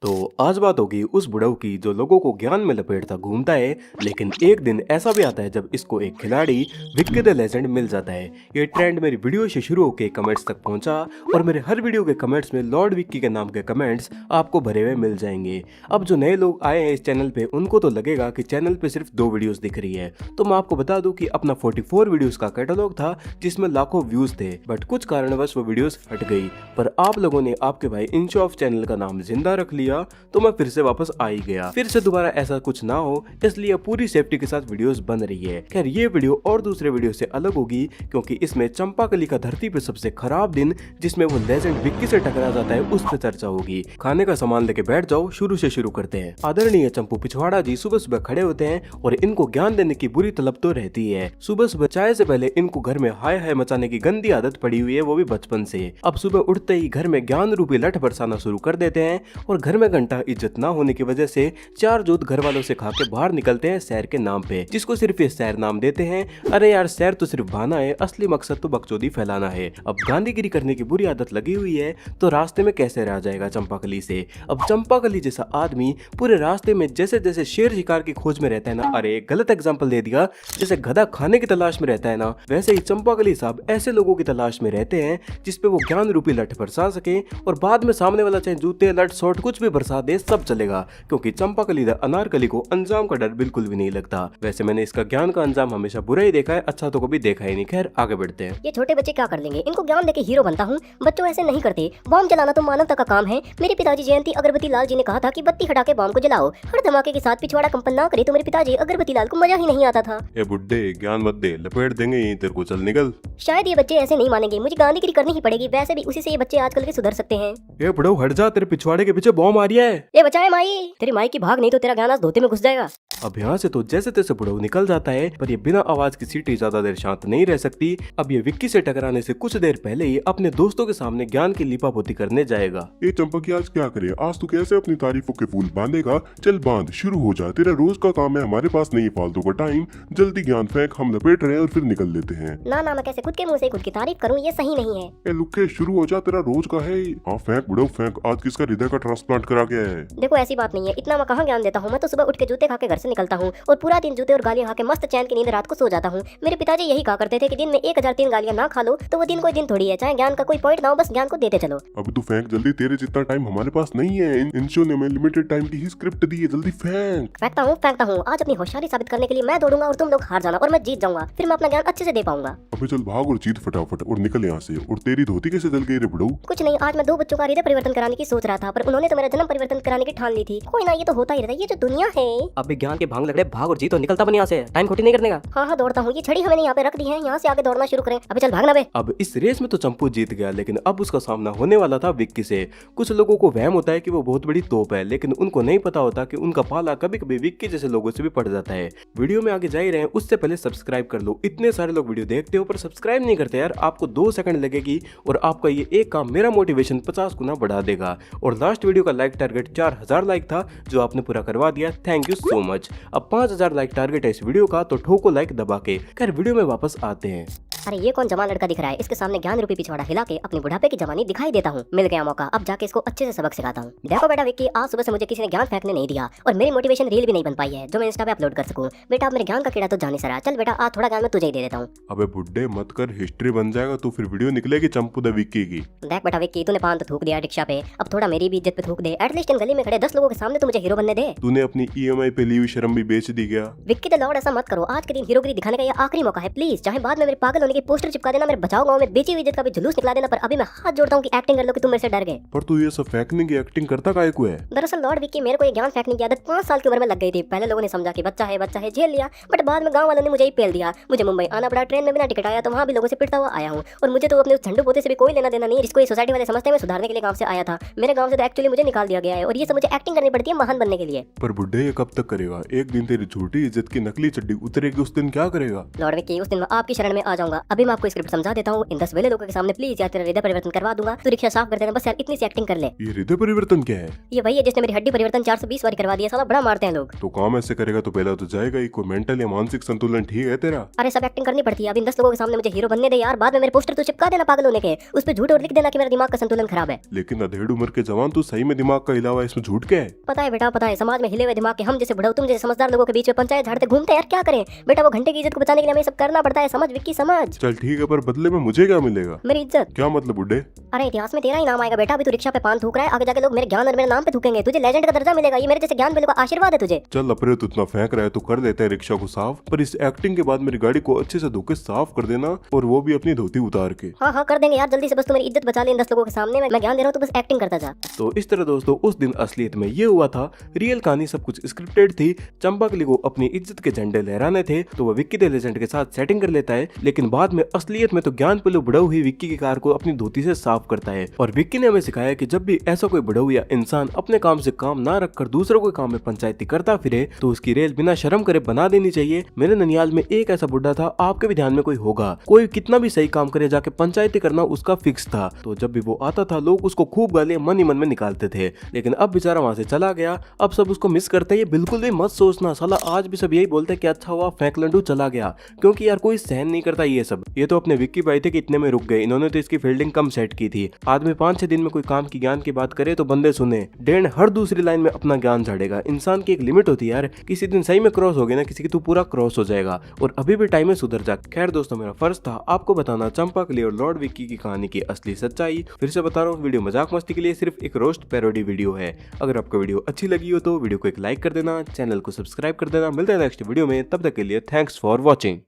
तो आज बात होगी उस बुढ़ऊ की जो लोगों को ज्ञान में लपेटता घूमता है, लेकिन एक दिन ऐसा भी आता है जब इसको एक खिलाड़ी विक्की द लेजेंड मिल जाता है। ये ट्रेंड मेरी वीडियो से शुरू होकर कमेंट्स तक पहुंचा और मेरे हर वीडियो के कमेंट्स में लॉर्ड विक्की के नाम के कमेंट्स आपको भरे हुए मिल जाएंगे। अब जो नए लोग आए हैं इस चैनल पे उनको तो लगेगा कि चैनल पे सिर्फ 2 वीडियोस दिख रही है, तो मैं आपको बता दूं कि अपना 44 वीडियोस का कैटलॉग था जिसमें लाखों व्यूज थे, बट कुछ कारणवश वो वीडियोस हट गई। पर आप लोगों ने आपके भाई इंच ऑफ चैनल का नाम जिंदा रख लिया तो मैं फिर से वापस आ ही गया। फिर से दोबारा ऐसा कुछ ना हो इसलिए पूरी सेफ्टी के साथ वीडियोस बन रही है। खैर ये वीडियो और दूसरे वीडियो से अलग होगी क्योंकि इसमें चंपाकली का धरती पे सबसे खराब दिन जिसमें वो लेजेंड विक्की से टकरा जाता है उस पर चर्चा होगी। खाने का सामान लेके बैठ जाओ, शुरू से शुरू करते हैं। आदरणीय चंपू पिछवाड़ा जी सुबह सुबह खड़े होते हैं और इनको ज्ञान देने की बुरी तलब तो रहती है। सुबह सुबह चाय से पहले इनको घर में हाय हाय मचाने की गंदी आदत पड़ी हुई है, वो भी बचपन से। अब सुबह उठते ही घर में ज्ञान रूपी लठ बरसाना शुरू कर देते हैं और घर में घंटा इज्जत ना होने की वजह से 4 जोत घर वालों से खा के बाहर निकलते हैं सैर के नाम पे, जिसको सिर्फ ये सैर नाम देते हैं। अरे यार सैर तो सिर्फ बहाना है, असली मकसद तो बकचोदी फैलाना है। अब गांधीगिरी करने की बुरी आदत लगी हुई है तो रास्ते में कैसे रह जाएगा चंपाकली से। अब चंपाकली जैसा आदमी पूरे रास्ते में जैसे जैसे शेर शिकार की खोज में रहता है ना, अरे गलत एग्जाम्पल दे दिया, जैसे गधा खाने की तलाश में रहता है ना, वैसे ही चंपाकली साहब ऐसे लोगों की तलाश में रहते हैं जिसपे वो ज्ञान रूपी लठ बरसा सके और बाद में सामने वाला चाहे जूते लठ शॉट कुछ भी बरसा दे सब चलेगा, क्योंकि चंपाकली द अनारकली को अंजाम का डर बिल्कुल भी नहीं लगता। वैसे मैंने इसका ज्ञान का अंजाम हमेशा बुरा ही देखा है, अच्छा तो कभी देखा ही नहीं। खैर आगे बढ़ते हैं। ये छोटे बच्चे क्या कर लेंगे, इनको ज्ञान देके हीरो बनता हूँ। बच्चों ऐसे नहीं करते, बॉम्ब जलाना तो मानवता का काम है। मेरे पिताजी जयंती अगरबत्ती लाल जी ने कहा था कि बत्ती हटा के बॉम्ब को जलाओ। हर धमाके के साथ पिछवाड़ा कंपन ना करे तो मेरे पिताजी अगरबत्ती लाल को मजा ही नहीं आता था। ए बुड्ढे ज्ञान मत दे, लपेट देंगे यहीं तेरे को, चल निकल। शायद ये बच्चे ऐसे नहीं मानेंगे, मुझे गांधीगिरी करनी ही पड़ेगी। वैसे भी उसी से ये बच्चे आजकल के सुधर सकते हैं। ये बुढ़ऊ हट जा, तेरे पिछवाड़े के पीछे बॉम्ब आ रहा है। ये बचाए माई, तेरी माई की भाग नहीं तो तेरा ज्ञान आज धोते में घुस जाएगा। अब यहाँ से तो जैसे तैसे बुढ़ऊ निकल जाता है, पर ये बिना आवाज की सीटी ज्यादा देर शांत नहीं रह सकती। अब ये विक्की से टकराने से कुछ देर पहले ही अपने दोस्तों के सामने ज्ञान की लिपापोती करने जाएगा। ए चंपा की आज क्या करे, आज तू कैसे अपनी तारीफों के फूल बांधेगा। चल बांध, शुरू हो जा, तेरा रोज का काम है, हमारे पास नहीं फालतू का टाइम। जल्दी ज्ञान फेंक, हम लपेट रहे हैं और फिर निकल लेते हैं। ना ना, मैं कैसे खुद के मुंह से खुद की तारीफ करूं, ये सही नहीं है। ए लुक्के शुरू हो जा, तेरा रोज का है। हाँ फेंक बुढ़ऊ फेंक, आज किसका हृदय का ट्रांसप्लांट करा गया है। देखो ऐसी बात नहीं है, इतना मैं कहाँ ज्ञान देता हूँ। मैं तो सुबह उठ के जूते खा के घर से निकलता हूँ और पूरा दिन जूते और गालियाँ खा के मस्त चैन की नींद रात को सो जाता हूँ। मेरे पिताजी यही कहा करते थे कि दिन में 1003 गालियाँ ना खा लो तो वो दिन कोई दिन थोड़ी है, चाहे ज्ञान का कोई पॉइंट ना हो, बस ज्ञान को देते चलो। अब तू फेंक जल्दी, तेरे जितना टाइम हमारे पास नहीं है। इन शो ने हमें लिमिटेड टाइम की ही स्क्रिप्ट दी है, जल्दी फेंक। फेंकता हूँ। आज अपनी होशियारी साबित करने के लिए मैं दौड़ूंगा और तुम लोग हार जाना और मैं जीत जाऊंगा, फिर मैं अपना ज्ञान अच्छे से दे पाऊंगा। अबे चल भाग और जीत फटाफट और निकल यहाँ से। और तेरी धोती कैसे जल गई रे बुढ़ऊ। कुछ नहीं, आज मैं 2 बच्चों का हृदय परिवर्तन कराने की सोच रहा था, पर उन्होंने तो मेरा जन्म परिवर्तन कराने की ठान ली थी। कोई ना, ये तो होता ही रहता है, ये जो दुनिया है। अब ज्ञान के भांग लग भाग और जीत और निकलता बन यहाँ से, टाइम खोटी नहीं करने का। हाँ दौड़ता हूँ, ये छड़ी हमें यहाँ पे रख दी है, यहाँ से आगे दौड़ना शुरू करें। अबे चल भागना बे। अब इस रेस में तो चंपू जीत गया, लेकिन अब उसका सामना होने वाला था विक्की से। कुछ लोगों को वहम होता है कि वो बहुत बड़ी तोप है, लेकिन उनको नहीं पता होता कि उनका पाला कभी कभी विक्की जैसे लोगों से भी पड़ जाता है। वीडियो में आगे जा ही रहे हैं, उससे पहले सब्सक्राइब कर लो। इतने सारे लोग वीडियो देखते हो पर सब्सक्राइब नहीं करते यार। आपको 2 सेकंड लगेगी और आपका ये एक काम मेरा मोटिवेशन 50 गुना बढ़ा देगा। और लास्ट वीडियो का लाइक टारगेट 4000 लाइक था जो आपने पूरा करवा दिया, थैंक यू सो मच। अब 5000 लाइक टारगेट है इस वीडियो का, तो ठोको लाइक दबा के। खैर वीडियो में वापस आते हैं। अरे ये कौन जवान लड़का दिख रहा है, इसके सामने ज्ञान रूपी पिछवाड़ा हिला के अपनी बुढ़ापे की जवानी दिखाई देता हूँ। मिल गया मौका, अब जाके इसको अच्छे से सबक सिखाता हूँ। देखो बेटा विक्की, आज सुबह से मुझे किसी ने ज्ञान फेंकने नहीं दिया और मेरी मोटिवेशन रील भी नहीं बन पाई है जो मैं इंस्टा पे अपलोड कर सकूँ। बेटा अब मेरे ज्ञान का कीड़ा तो जाने सरा। चल बेटा आज थोड़ा ज्ञान मैं तुझे ही दे देता हूँ। अबे बुड्ढे मत कर, हिस्ट्री बन जाएगा तो फिर वीडियो निकलेगी चंपू द विक्की की। देख बेटा विक्की, तूने पान तो थूक दिया रिक्शा पे, अब थोड़ा मेरी भी इज्जत पे थूक दे। एटलीस्ट इन गली में खड़े 10 लोगों के सामने तो मुझे हीरो बनने दे। तूने अपनी EMI पे ली हुई शर्म भी बेच दी क्या। विक्की द लॉर्ड, ऐसा मत करो। आज के दिन हीरोगिरी दिखाने का ये आखिरी मौका है, प्लीज। चाहे बाद में मेरे पागल होने की पोस्टर चिपका देना, मेरे बचाओ गाँव में बेची हुई इज्जत का भी जुलूस निकला देना, पर अभी मैं हाथ जोड़ता हूँ कि एक्टिंग कर लो कि तुम मेरे से डर गए। पर तू ये सब फेंकने की एक्टिंग करता काहे को है। दरअसल लॉर्ड विक्की, मेरे को ये ज्ञान फेंकने की आदत 5 साल की उम्र में लग गई थी। पहले लोगों ने समझा कि बच्चा है झेल लिया, बट बाद में गांव वालों ने मुझे ही पेल दिया। मुझे मुंबई आना पड़ा, ट्रेन में बिना टिकट आया तो वहाँ भी लोगों से पिटता हुआ आया हूँ। और मुझे तो अपने उस झंडू पोते से भी कोई लेना देना नहीं जिसको ये सोसाइटी वाले समझते हैं मैं सुधारने के लिए गाँव से आया था। मेरे गाँव से तो एक्चुअली मुझे निकाल दिया गया है और ये सब मुझे एक्टिंग करनी पड़ती है महान बनने के लिए। पर बुड्ढे ये कब तक करेगा, एक दिन तेरी झूठी इज्जत की नकली चड्डी उतरेगी, उस दिन क्या करेगा। लॉर्ड विक्की, उस दिन मैं आपकी शरण में आ जाऊंगा। अभी मैं आपको स्क्रिप्ट समझा देता हूँ इन 10 वेले लोगों के सामने। प्लीज यार तेरा हृदय परिवर्तन करवा दूंगा, तू रिक्शा साफ कर देना, बस यार इतनी सी एक्टिंग कर ले। ये हृदय परिवर्तन क्या है? ये वही है जिसने मेरी हड्डी परिवर्तन 420 बार करवा दिया, साला बड़ा मारते हैं लोग। तो काम ऐसे करेगा तो पहला तो जाएगा ही। कोई मेंटल या मानसिक संतुलन ठीक है तेरा? अरे सब एक्टिंग करनी पड़ती है। अब इन 10 लोगों के सामने मुझे हीरो बनने दे यार, बाद में मेरे पोस्टर तो चिपका देना पागल होने के, उस पे झूठ और लिख देना कि मेरा दिमाग का संतुलन खराब है। लेकिन अधेड़ उम्र के जवान तू सही में दिमाग का अलावा इसमें झूठ क्या है? पता है बेटा, पता है, समाज में हिले हुए दिमाग के हम जैसे बुढ़ऊ तुम जैसे समझदार लोगों के बीच में पंचायत झाड़ते घूमते हैं यार, क्या करें बेटा। वो घंटे की इज्जत को बचाने के लिए हमें सब करना पड़ता है, समझ विक्की समझ। चल ठीक है, पर बदले में मुझे क्या मिलेगा? मेरी इज्जत। क्या मतलब बुड्ढे? अरे इतिहास में तेरा ही नाम आएगा बेटा। अभी तू रिक्शा पे पान थूक रहा है, आगे जाके लोग मेरे ज्ञान और मेरे नाम पे थूकेंगे, तुझे लेजेंड का दर्जा मिलेगा। ये मेरे जैसे ज्ञान वालों का आशीर्वाद है तुझे। चल अपरे तो इतना फेंक रहा है तो कर देता है रिक्शा को साफ, पर इस एक्टिंग के बाद मेरी गाड़ी को अच्छे से धो के साफ कर देना, और वो भी अपनी धोती उतार के। हाँ हाँ कर देंगे यार, जल्दी से, बस तू मेरी इज्जत बचा ले इन 10 लोगों के सामने। मैं ज्ञान दे रहा हूँ, तो बस एक्टिंग करता जा। तो इस तरह दोस्तों उस दिन असलियत में ये हुआ था। रियल कहानी सब कुछ स्क्रिप्टेड थी। चंपाकली को अपनी इज्जत के झंडे लहराने थे तो वह विक्की द लेजेंड के साथ सेटिंग कर लेता है, लेकिन बाद में असलियत में तो ज्ञान पल्लू बुढ़ऊ ही विक्की की कार को अपनी धोती से साफ करता है। और विक्की ने हमें सिखाया कि जब भी ऐसा कोई बुढ़ऊ या इंसान अपने काम से काम ना रखकर दूसरों के काम में पंचायती करता फिरे तो उसकी रेल बिना शर्म करे बना देनी चाहिए। मेरे ननियाल में एक ऐसा बुढ़ा था, आपके भी ध्यान में कोई होगा, कोई कितना भी सही काम करे जाके पंचायती करना उसका फिक्स था। तो जब भी वो आता था लोग उसको खूब गालियां मन ही मन में निकालते थे, लेकिन अब बेचारा वहां से चला गया। अब सब उसको मिस करते हैं। ये बिल्कुल भी मत सोचना, साला आज भी सब यही बोलते हैं कि अच्छा हुआ फेंक लंडू चला गया, क्योंकि यार कोई सहन नहीं करता ये सब। ये तो अपने विक्की भाई थे कि इतने में रुक गए, इन्होंने तो इसकी फील्डिंग कम सेट की थी। आदमी 5-6 दिन में कोई काम की ज्ञान की बात करे तो बंदे सुने, डेढ़ हर दूसरी लाइन में अपना ज्ञान झाड़ेगा। इंसान की एक लिमिट होती है यार, किसी दिन सही में क्रॉस हो गई ना किसी की, तू पूरा क्रॉस हो जाएगा। और अभी भी टाइम में सुधर जा। खैर दोस्तों, मेरा फर्ज था आपको बताना चंपाकली और लॉर्ड विक्की की कहानी की असली सच्चाई। फिर से बता रहा हूँ, वीडियो मजाक मस्ती के लिए सिर्फ एक रोस्ट पैरोडी वीडियो है। अगर आपको वीडियो अच्छी लगी हो तो वीडियो को एक लाइक कर देना, चैनल को सब्सक्राइब कर देना। मिलते हैं नेक्स्ट वीडियो में, तब तक के लिए थैंक्स फॉर वॉचिंग।